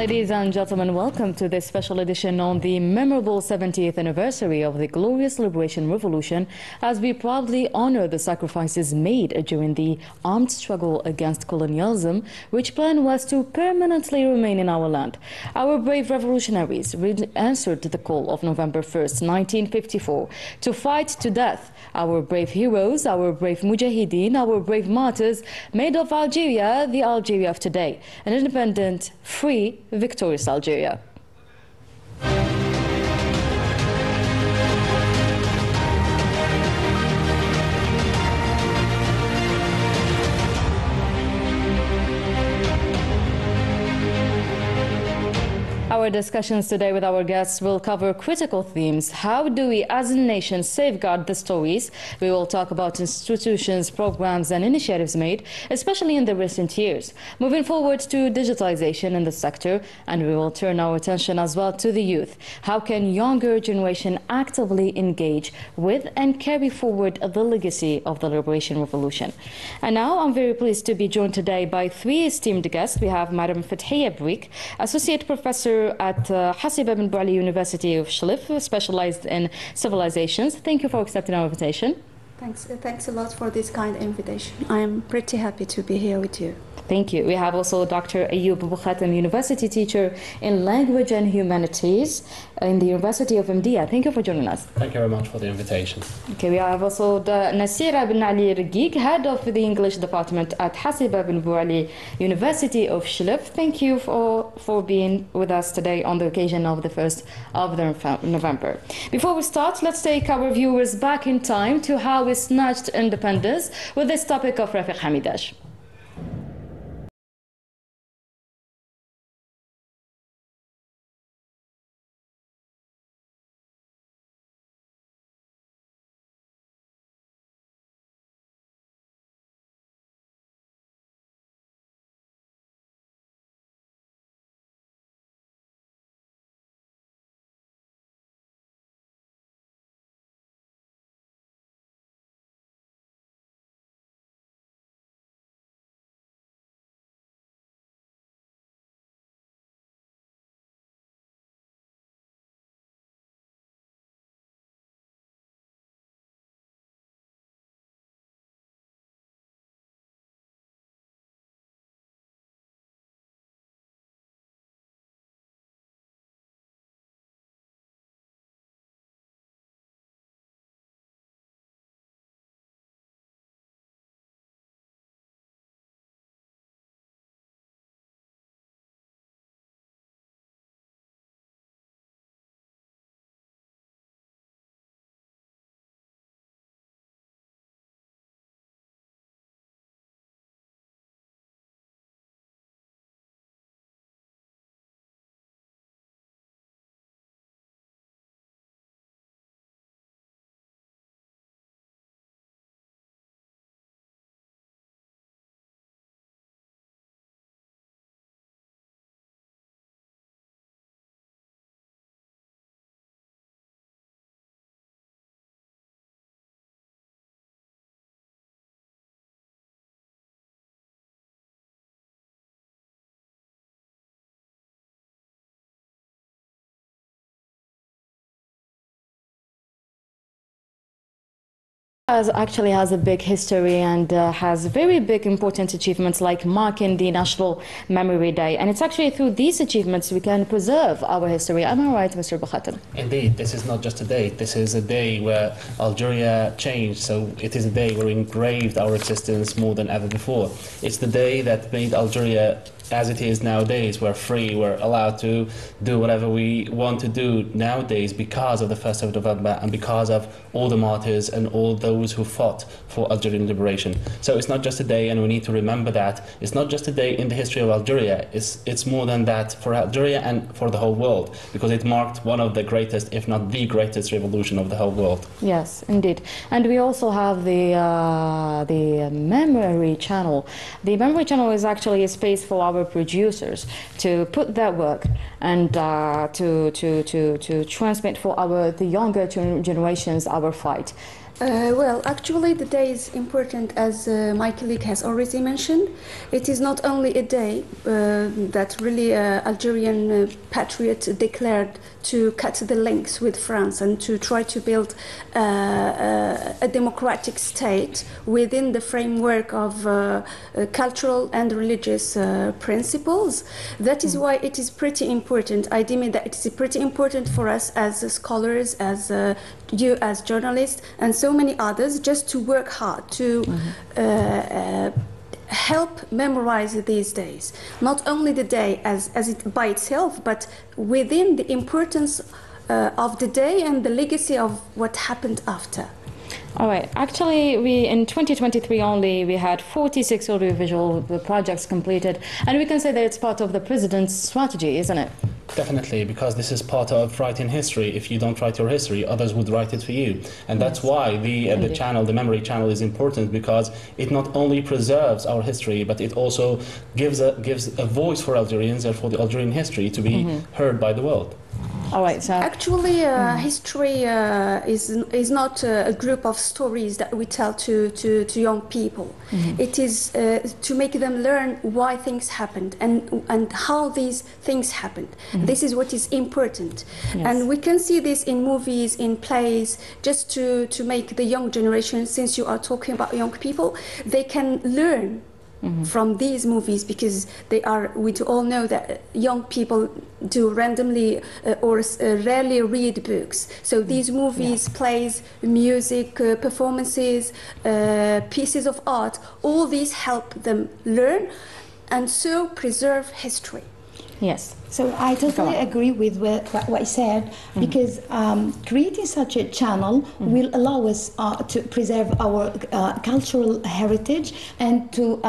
Ladies and gentlemen, welcome to this special edition on the memorable 70th anniversary of the glorious Liberation Revolution, as we proudly honor the sacrifices made during the armed struggle against colonialism, which plan was to permanently remain in our land. Our brave revolutionaries answered the call of November 1st, 1954, to fight to death. Our brave heroes, our brave mujahideen, our brave martyrs made of Algeria the Algeria of today, an independent, free, victorious Algeria. Our discussions today with our guests will cover critical themes. How do we as a nation safeguard the stories? We will talk about institutions, programs and initiatives made, especially in the recent years. Moving forward to digitalization in the sector, and we will turn our attention as well to the youth. How can younger generation actively engage with and carry forward the legacy of the Liberation Revolution? And now I'm very pleased to be joined today by three esteemed guests. We have Madam Fathiya Bouik, Associate Professor at Hasiba bin Bouali University of Shlif, specialized in civilizations. Thank you for accepting our invitation. Thanks a lot for this kind invitation. I am pretty happy to be here with you. Thank you. We have also Dr. Ayoub Boukhatan, University Teacher in Language and Humanities in the University of Mdia. Thank you for joining us. Thank you very much for the invitation. Okay, we have also Nasira bin Ali Regeek, Head of the English Department at Hasiba bin Bouali University of Shlif. Thank you for being with us today on the occasion of the 1st of November. Before we start, let's take our viewers back in time to how we snatched independence with this topic of Rafiq Hamidash. Actually has a big history and has very big important achievements like marking the National Memory Day, and it's actually through these achievements we can preserve our history. Am I right, Mr. Boukhatan? Indeed, this is not just a date, this is a day where Algeria changed, so it is a day where we engraved our existence more than ever before. It's the day that made Algeria as it is nowadays. We're free, we're allowed to do whatever we want to do nowadays because of the 1st of November and because of all the martyrs and all those who fought for Algerian liberation. So it's not just a day, and we need to remember that. It's not just a day in the history of Algeria, it's more than that for Algeria and for the whole world, because it marked one of the greatest, if not the greatest revolution of the whole world. Yes, indeed. And we also have the Memory Channel. The Memory Channel is actually a space for our producers to put their work and to transmit for the younger generations our fight. Well, actually, the day is important, as my colleague has already mentioned. It is not only a day that really Algerian patriot declared to cut the links with France and to try to build a democratic state within the framework of cultural and religious principles. That is why it is pretty important. I deem it that it is pretty important for us as scholars, as you as journalists, and so many others, just to work hard to help memorize these days. Not only the day as it by itself, but within the importance of the day and the legacy of what happened after. All right. Actually, in 2023 only, we had 46 audiovisual projects completed, and we can say that it's part of the president's strategy, isn't it? Definitely, because this is part of writing history. If you don't write your history, others would write it for you. And that's why the channel, the memory channel, is important, because it not only preserves our history, but it also gives a voice for Algerians and for the Algerian history to be heard by the world. All right, so actually, history is not a group of stories that we tell to young people. It is to make them learn why things happened and how these things happened. This is what is important. Yes. And we can see this in movies, in plays, just to make the young generation, since you are talking about young people, they can learn from these movies, because we all know that young people do randomly or rarely read books. So these movies, plays, music, performances, pieces of art, all these help them learn and so preserve history. yes. So I totally agree with what I said, because creating such a channel will allow us to preserve our cultural heritage and to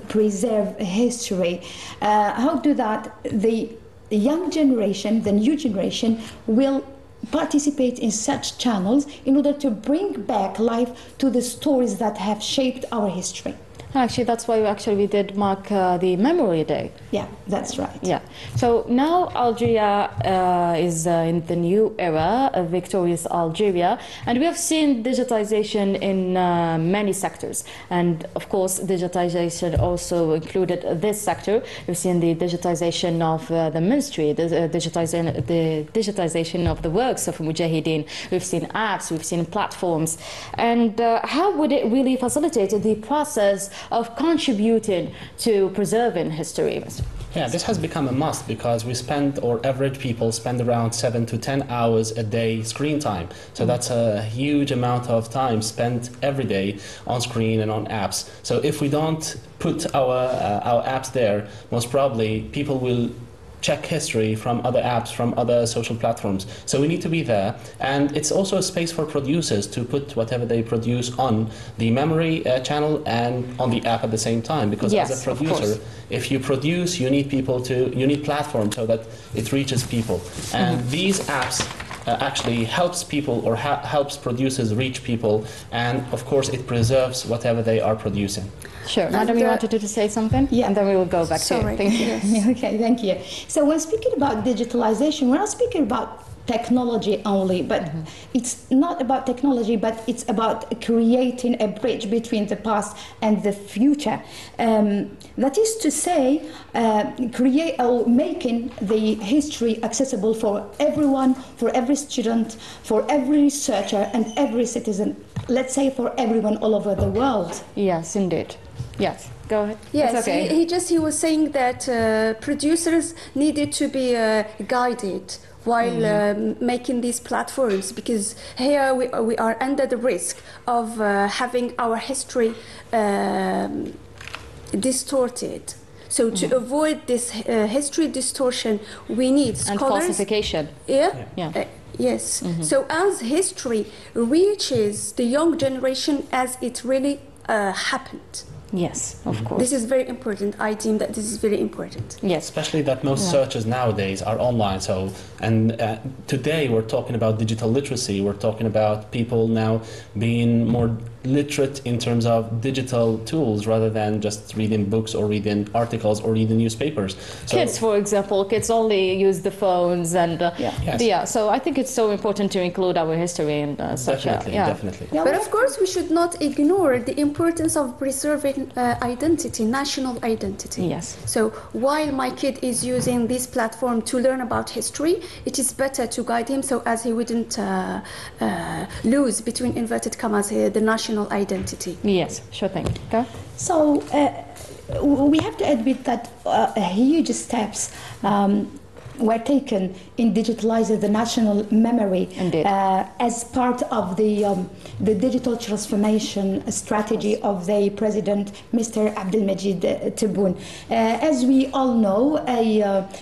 preserve history. How do that? The young generation, the new generation, will participate in such channels in order to bring back life to the stories that have shaped our history. Actually, that's why we did mark the Memory Day. Yeah, that's right. Yeah. So now Algeria is in the new era, a victorious Algeria, and we have seen digitization in many sectors. And of course, digitization also included this sector. We've seen the digitization of the ministry, the digitization of the works of Mujahideen. We've seen apps, we've seen platforms. And how would it really facilitate the process of contributing to preserving history? Yeah, this has become a must, because we spend, or average people spend around 7 to 10 hours a day screen time. So that's a huge amount of time spent every day on screen and on apps. So if we don't put our apps there, most probably people will check history from other apps, from other social platforms. So we need to be there. And it's also a space for producers to put whatever they produce on the memory channel and on the app at the same time. Because as a producer, if you produce, you need platforms so that it reaches people. And these apps actually helps people, or helps producers reach people, and of course it preserves whatever they are producing. Sure. Madam, you wanted to say something? Yeah. And then we will go back to you. Thank you. Yes. Okay, thank you. So when speaking about digitalization, we're not speaking about technology only, but it's not about technology, but it's about creating a bridge between the past and the future. That is to say, making the history accessible for everyone, for every student, for every researcher and every citizen, let's say for everyone all over the world. Yes, indeed. Yes, go ahead. Yes, it's okay. he was saying that producers needed to be guided while making these platforms, because here we are under the risk of having our history distorted. So to avoid this history distortion, we need scholars. And falsification. Yeah. Yes. So as history reaches the young generation as it really happened. Yes, of course. This is very important. I deem that this is very important. Yes. Especially that most searches nowadays are online. So, and today we're talking about digital literacy. We're talking about people now being more literate in terms of digital tools rather than just reading books or reading articles or reading newspapers. So kids, for example, kids only use the phones and Yes. yeah. So I think it's so important to include our history in such definitely, a definitely. Yeah, But of course, we should not ignore the importance of preserving identity, national identity. Yes. So while my kid is using this platform to learn about history, it is better to guide him so as he wouldn't lose, between inverted commas, the national identity. Yes, sure thing. Okay. So we have to admit that huge steps were taken in digitalizing the national memory Indeed. as part of the digital transformation strategy of the President, Mr. Abdelmajid Tebboune. As we all know,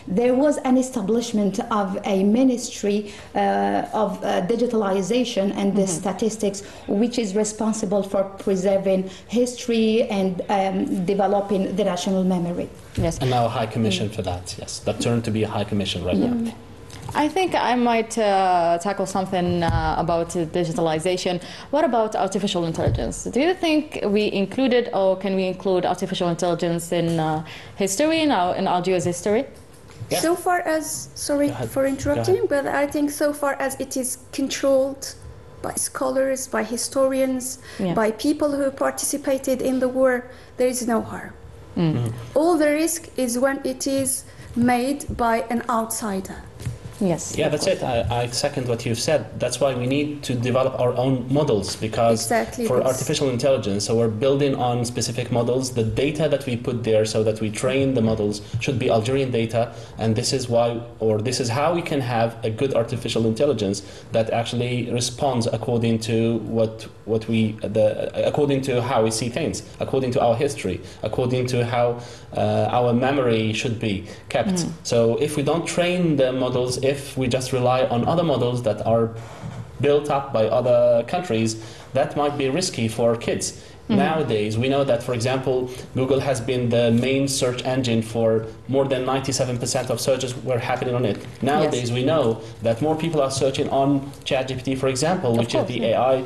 there was an establishment of a ministry of digitalization and the statistics, which is responsible for preserving history and developing the national memory. Yes. And now a high commission for that, yes. That turned to be a high commission right now. I think I might tackle something about digitalization. What about artificial intelligence? Do you think we included, or can we include artificial intelligence in history, in Algeria's history? Yeah. So far as, sorry Go ahead. for interrupting, but I think so far as it is controlled by scholars, by historians, Yeah. by people who participated in the war, there is no harm. All the risk is when it is made by an outsider. Yes. Yeah, that's it. I second what you've said. That's why we need to develop our own models, because Exactly for this. artificial intelligence, so we're building on specific models. The data that we put there so that we train the models should be Algerian data, and this is why, or this is how we can have a good artificial intelligence that actually responds according to according to how we see things, according to our history, according to how our memory should be kept. So if we don't train the models, if we just rely on other models that are built up by other countries, that might be risky for kids. Nowadays, we know that, for example, Google has been the main search engine for more than 97% of searches were happening on it. Nowadays, we know that more people are searching on ChatGPT, for example, which is the AI,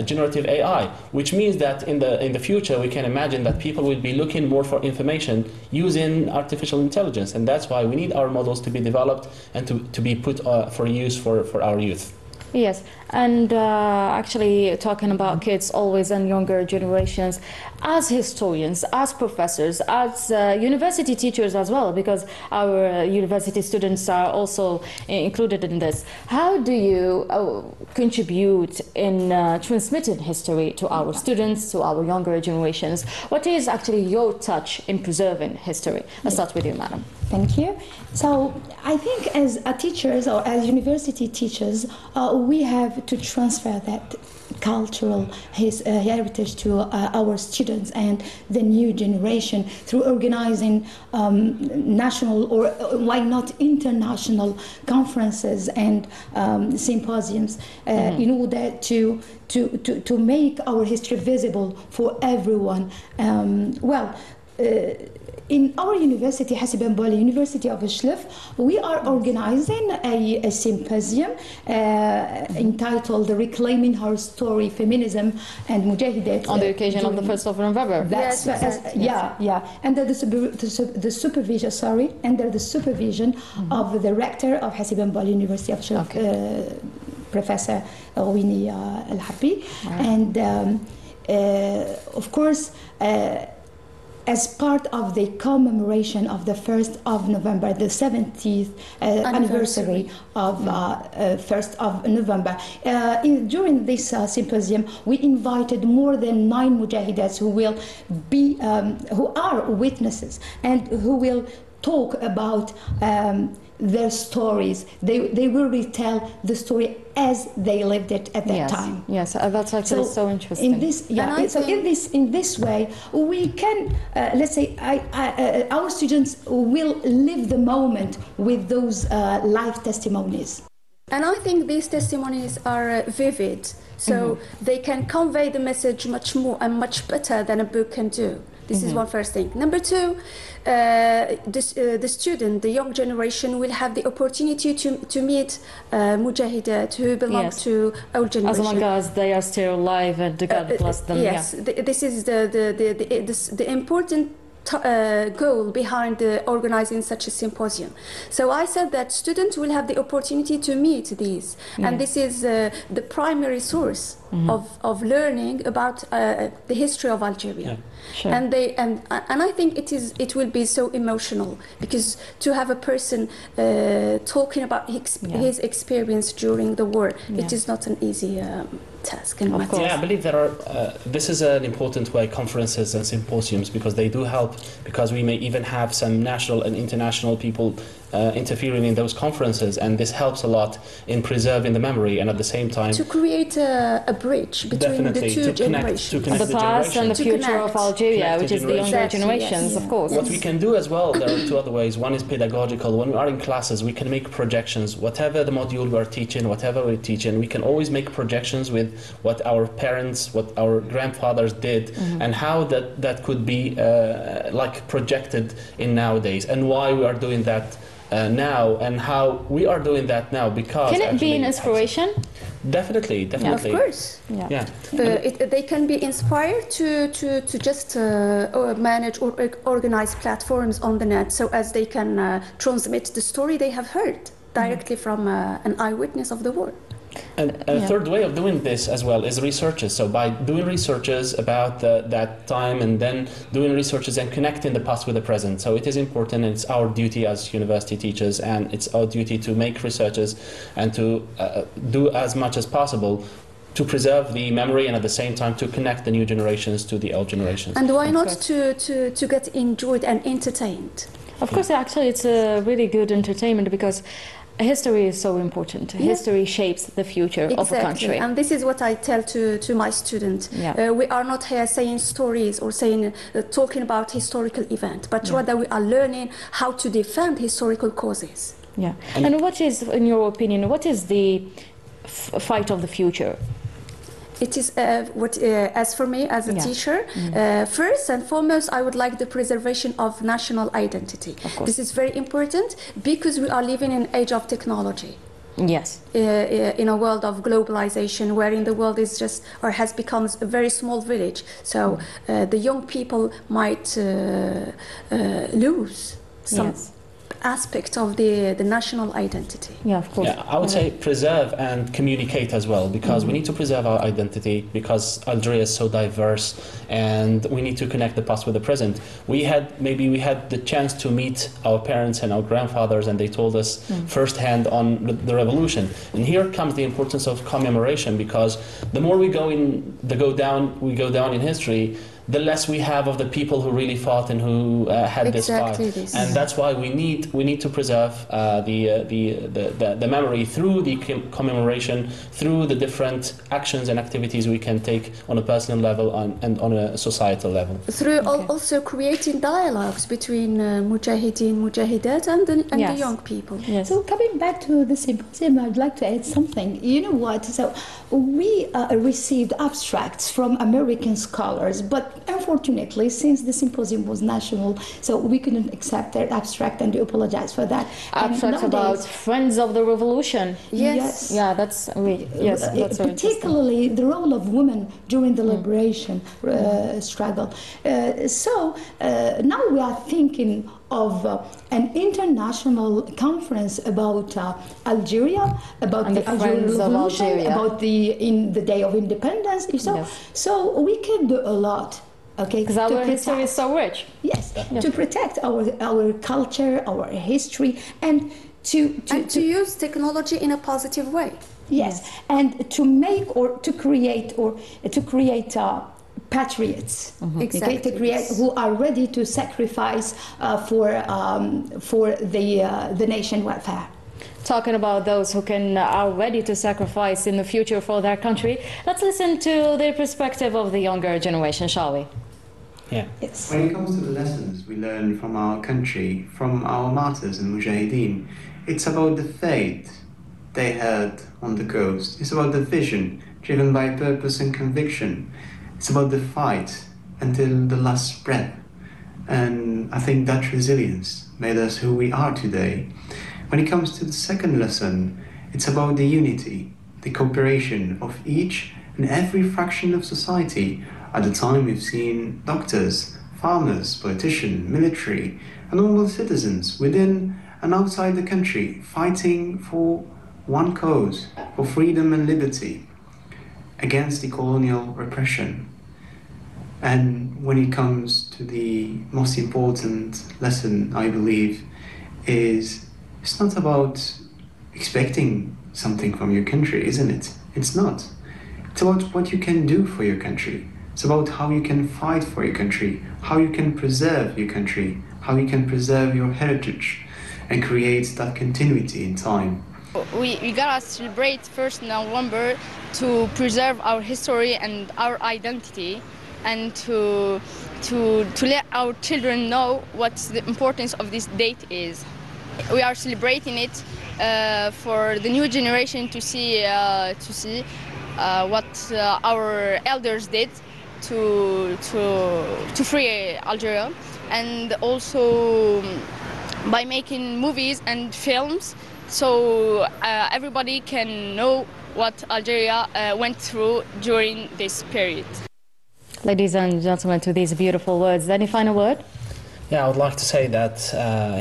generative AI, which means that in the future, we can imagine that people will be looking more for information using artificial intelligence. And that's why we need our models to be developed and to be put for use for our youth. Yes, and actually talking about kids always and younger generations, as historians, as professors, as university teachers as well, because our university students are also included in this. How do you contribute in transmitting history to our students, to our younger generations? What is actually your touch in preserving history? Let's start with you, madam. Thank you. So I think as teachers or as university teachers, we have to transfer that cultural heritage to our students and the new generation through organizing national or why not international conferences and symposiums in order to make our history visible for everyone. In our university, Hassi Ben Bali, University of Shlif, we are organizing a symposium entitled Reclaiming Her Story, Feminism and Mujahidat. On the occasion of the 1st of November. That's under the supervision of the rector of Hassi Ben Bali, University of Shlif, Professor Wini Al-Habi. And of course, as part of the commemoration of the 1st of November, the 70th anniversary of 1st of November. During this symposium, we invited more than 9 mujahidats who are witnesses and who will talk about their stories. They will retell the story as they lived it at that time. Yes, that's actually so interesting. In this way, we can let's say our students will live the moment with those life testimonies. And I think these testimonies are vivid, so they can convey the message much more and much better than a book can do. This is one first thing. Number two, the student, the young generation, will have the opportunity to meet mujahidat who belong Yes. to our generation. As long as they are still alive and God bless them. Yes, this is the important goal behind organizing such a symposium. So I said that students will have the opportunity to meet these, and this is the primary source of learning about the history of Algeria. Yeah. Sure. And I think it will be so emotional, because to have a person talking about his experience during the war, it is not an easy task. Of course. Yeah, I believe there are. This is an important way, conferences and symposiums, because they do help. Because we may even have some national and international people interfering in those conferences, and this helps a lot in preserving the memory, and at the same time to create a bridge between the two generations, connect the past and the future of Algeria, which is the younger generations, of course. What we can do as well, there are two other ways. One is pedagogical. When we are in classes, we can make projections. Whatever the module we are teaching, whatever we're teaching, we can always make projections with what our parents, what our grandfathers did, and how that could be like projected in nowadays, and why we are doing that now, and how we are doing that now, because can it be an inspiration? Definitely. Yeah, of course. Yeah. They can be inspired to just manage or organize platforms on the net, so as they can transmit the story they have heard directly from an eyewitness of the war. And a third way of doing this as well is researches. So by doing researches about that time, and then doing researches and connecting the past with the present. So it is important, and it's our duty as university teachers, and it's our duty to make researches and to do as much as possible to preserve the memory, and at the same time to connect the new generations to the old generations. And why not to get enjoyed and entertained? Of course, actually, it's a really good entertainment, because history is so important. History shapes the future of a country. And this is what I tell to my students. We are not here saying stories or talking about historical events, but rather we are learning how to defend historical causes. Yeah. And what is, in your opinion, what is the fight of the future? It is as for me as a teacher, first and foremost, I would like the preservation of national identity. This is very important, because we are living in an age of technology. Yes. In a world of globalization, wherein the world is just, or has become a very small village. So the young people might lose some aspect of the national identity. Yeah, of course. Yeah, I would say preserve and communicate as well, because we need to preserve our identity, because Algeria is so diverse, and we need to connect the past with the present. We had the chance to meet our parents and our grandfathers, and they told us firsthand on the revolution. And here comes the importance of commemoration, because the more we go down in history, the less we have of the people who really fought and who had this fight. And that's why we need to preserve the memory through the commemoration, through the different actions and activities we can take on a personal level and on a societal level. Through also creating dialogues between mujahideen, mujahidat, and the young people. Yes. So coming back to the symposium, I'd like to add something. You know what? So we received abstracts from American scholars, but unfortunately, since the symposium was national, so we couldn't accept their abstract, and we apologize for that. Abstracts about Friends of the Revolution. Yes. Yeah, that's that's particularly the role of women during the liberation struggle. So now we are thinking of an international conference about Algeria, about the Algerian Revolution, about the Day of Independence. So we can do a lot. Okay, because our history is so rich. Yes, to protect our culture, our history, and to use technology in a positive way. Yes, and to make or to create patriots, who are ready to sacrifice for the nation welfare. Talking about those who are ready to sacrifice in the future for their country, let's listen to the perspective of the younger generation, shall we? Yeah. Yes. When it comes to the lessons we learn from our country, from our martyrs and mujahideen, it's about the faith they had on the coast. It's about the vision driven by purpose and conviction. It's about the fight until the last breath. And I think that resilience made us who we are today. When it comes to the second lesson, it's about the unity, the cooperation of each and every fraction of society. At the time, we've seen doctors, farmers, politicians, military, and normal citizens within and outside the country fighting for one cause, for freedom and liberty, against the colonial repression. And when it comes to the most important lesson, I believe, is it's not about expecting something from your country, isn't it? It's not. It's about what you can do for your country. It's about how you can fight for your country, how you can preserve your country, how you can preserve your heritage and create that continuity in time. We gotta celebrate 1st November to preserve our history and our identity, and to let our children know what the importance of this date is. We are celebrating it for the new generation to see what our elders did to free Algeria, and also by making movies and films, so everybody can know what Algeria went through during this period. Ladies and gentlemen, to these beautiful words, any final word? Yeah, I would like to say that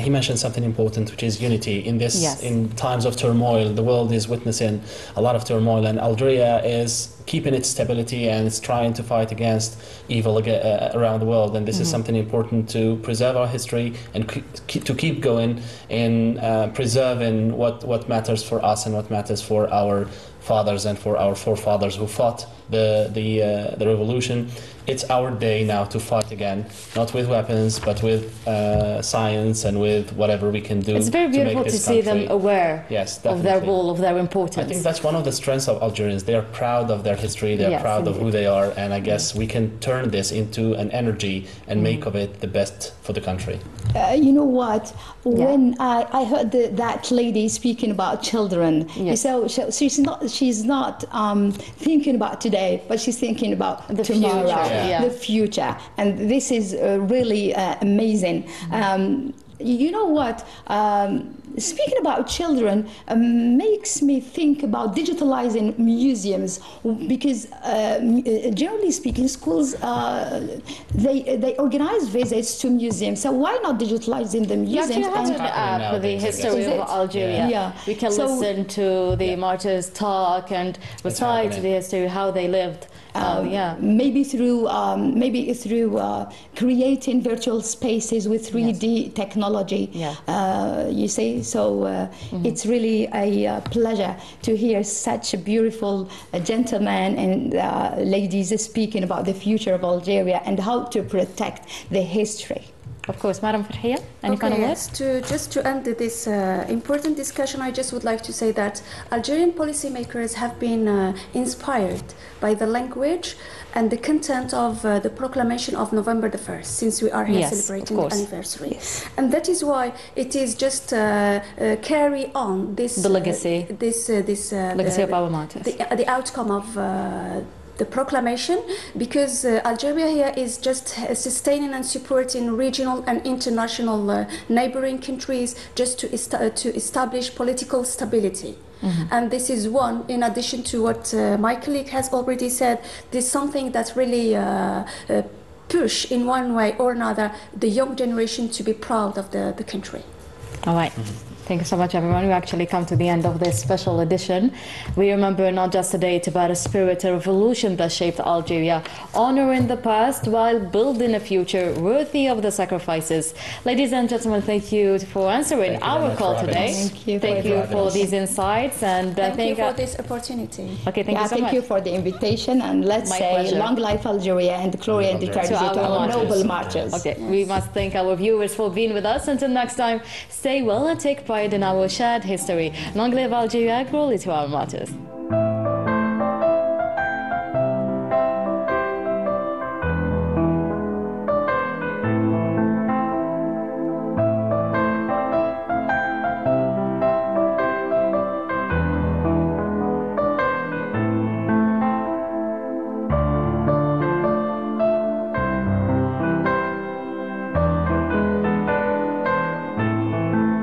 he mentioned something important, which is unity. In this, Yes. in times of turmoil, the world is witnessing a lot of turmoil, and Algeria is keeping its stability and it's trying to fight against evil around the world. And this is something important to preserve our history and to keep going in preserving what matters for us and what matters for our fathers and for our forefathers who fought the revolution. It's our day now to fight again, not with weapons, but with science and with whatever we can do. It's very beautiful to see them aware of their role, of their importance. I think that's one of the strengths of Algerians. They are proud of their history, they are proud of who they are, and I guess we can turn this into an energy and make of it the best for the country. You know what? When I heard that lady speaking about children, so she's not thinking about today, but she's thinking about the tomorrow, future. the future, and this is really amazing. You know what? Speaking about children makes me think about digitalizing museums, because generally speaking, schools they organize visits to museums. So why not digitalizing the museums? You actually have an app for the history of Algeria. Yeah. We can listen to the martyrs talk and recite the history, how they lived. Maybe through creating virtual spaces with 3D technology. You see, so it's really a pleasure to hear such a beautiful gentlemen and ladies speaking about the future of Algeria and how to protect the history. Of course, Madam Farhia, any final words? Just to end this important discussion, I just would like to say that Algerian policymakers have been inspired by the language and the content of the proclamation of November the 1st, since we are here celebrating the anniversary. And that is why it is just carry on this the legacy, legacy of our martyrs, the outcome of the proclamation, because Algeria here is just sustaining and supporting regional and international neighboring countries just to establish political stability. And this is one, in addition to what my colleague has already said, this is something that really push in one way or another the young generation to be proud of the country. All right. Thank you so much, everyone. We actually come to the end of this special edition. We remember not just a date, but a spirit, a revolution that shaped Algeria, honoring the past while building a future worthy of the sacrifices. Ladies and gentlemen, thank you for answering our call today. Thank you for these insights, and thank you for this opportunity. Okay, thank you so much. Thank you for the invitation, and let's say long life Algeria and glory and eternity to our noble martyrs. Okay, we must thank our viewers for being with us. Until next time, stay well and take pride in our shared history. Long live Algeria, glory to our martyrs.